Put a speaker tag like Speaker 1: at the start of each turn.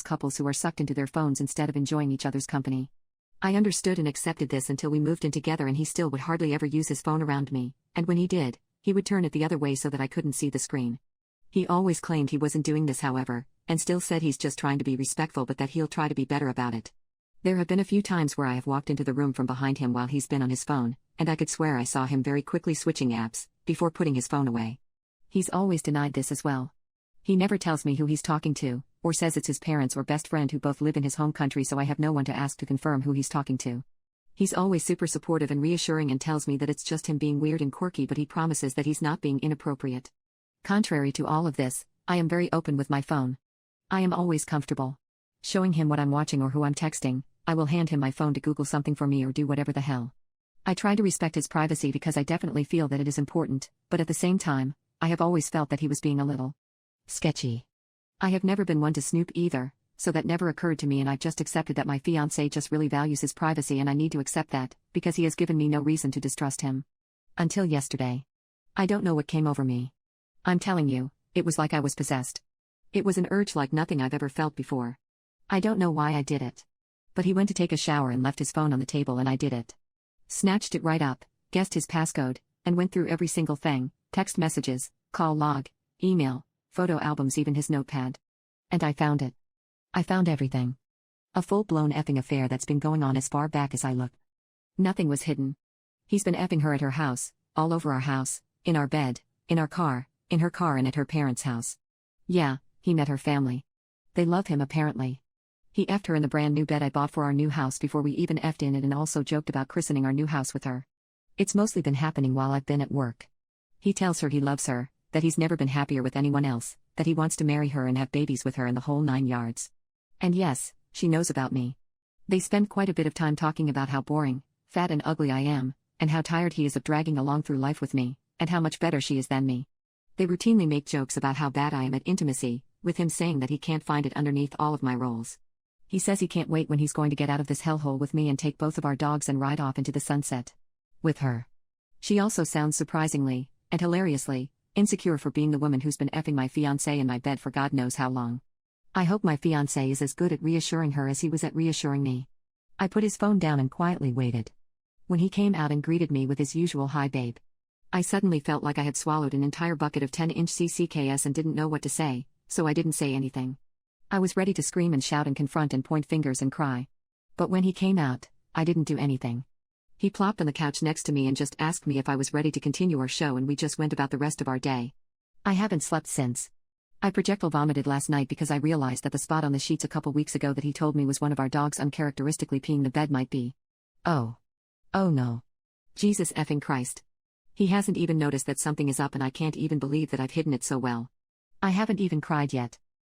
Speaker 1: couples who are sucked into their phones instead of enjoying each other's company. I understood and accepted this until we moved in together, and he still would hardly ever use his phone around me, and when he did, he would turn it the other way so that I couldn't see the screen. He always claimed he wasn't doing this, however, and still said he's just trying to be respectful but that he'll try to be better about it. There have been a few times where I have walked into the room from behind him while he's been on his phone, and I could swear I saw him very quickly switching apps, before putting his phone away. He's always denied this as well. He never tells me who he's talking to, or says it's his parents or best friend who both live in his home country, so I have no one to ask to confirm who he's talking to. He's always super supportive and reassuring and tells me that it's just him being weird and quirky, but he promises that he's not being inappropriate. Contrary to all of this, I am very open with my phone. I am always comfortable showing him what I'm watching or who I'm texting. I will hand him my phone to Google something for me or do whatever the hell. I try to respect his privacy because I definitely feel that it is important, but at the same time, I have always felt that he was being a little sketchy. I have never been one to snoop either, so that never occurred to me, and I've just accepted that my fiancé just really values his privacy, and I need to accept that, because he has given me no reason to distrust him. Until yesterday. I don't know what came over me. I'm telling you, it was like I was possessed. It was an urge like nothing I've ever felt before. I don't know why I did it. But he went to take a shower and left his phone on the table, and I did it. Snatched it right up, guessed his passcode, and went through every single thing: text messages, call log, email, photo albums, even his notepad. And I found it. I found everything. A full-blown effing affair that's been going on as far back as I look. Nothing was hidden. He's been effing her at her house, all over our house, in our bed, in our car, in her car, and at her parents' house. Yeah, he met her family. They love him apparently. He effed her in the brand new bed I bought for our new house before we even effed in it, and also joked about christening our new house with her. It's mostly been happening while I've been at work. He tells her he loves her, that he's never been happier with anyone else, that he wants to marry her and have babies with her and the whole 9 yards. And yes, she knows about me. They spend quite a bit of time talking about how boring, fat and ugly I am, and how tired he is of dragging along through life with me, and how much better she is than me. They routinely make jokes about how bad I am at intimacy, with him saying that he can't find it underneath all of my roles. He says he can't wait when he's going to get out of this hellhole with me and take both of our dogs and ride off into the sunset with her. She also sounds surprisingly, and hilariously, insecure for being the woman who's been effing my fiancé in my bed for God knows how long. I hope my fiancé is as good at reassuring her as he was at reassuring me. I put his phone down and quietly waited. When he came out and greeted me with his usual "Hi babe," I suddenly felt like I had swallowed an entire bucket of 10-inch CCKS and didn't know what to say, so I didn't say anything. I was ready to scream and shout and confront and point fingers and cry. But when he came out, I didn't do anything. He plopped on the couch next to me and just asked me if I was ready to continue our show, and we just went about the rest of our day. I haven't slept since. I projectile vomited last night because I realized that the spot on the sheets a couple weeks ago that he told me was one of our dogs uncharacteristically peeing the bed might be. Oh. Oh no. Jesus effing Christ. He hasn't even noticed that something is up, and I can't even believe that I've hidden it so well. I haven't even cried yet.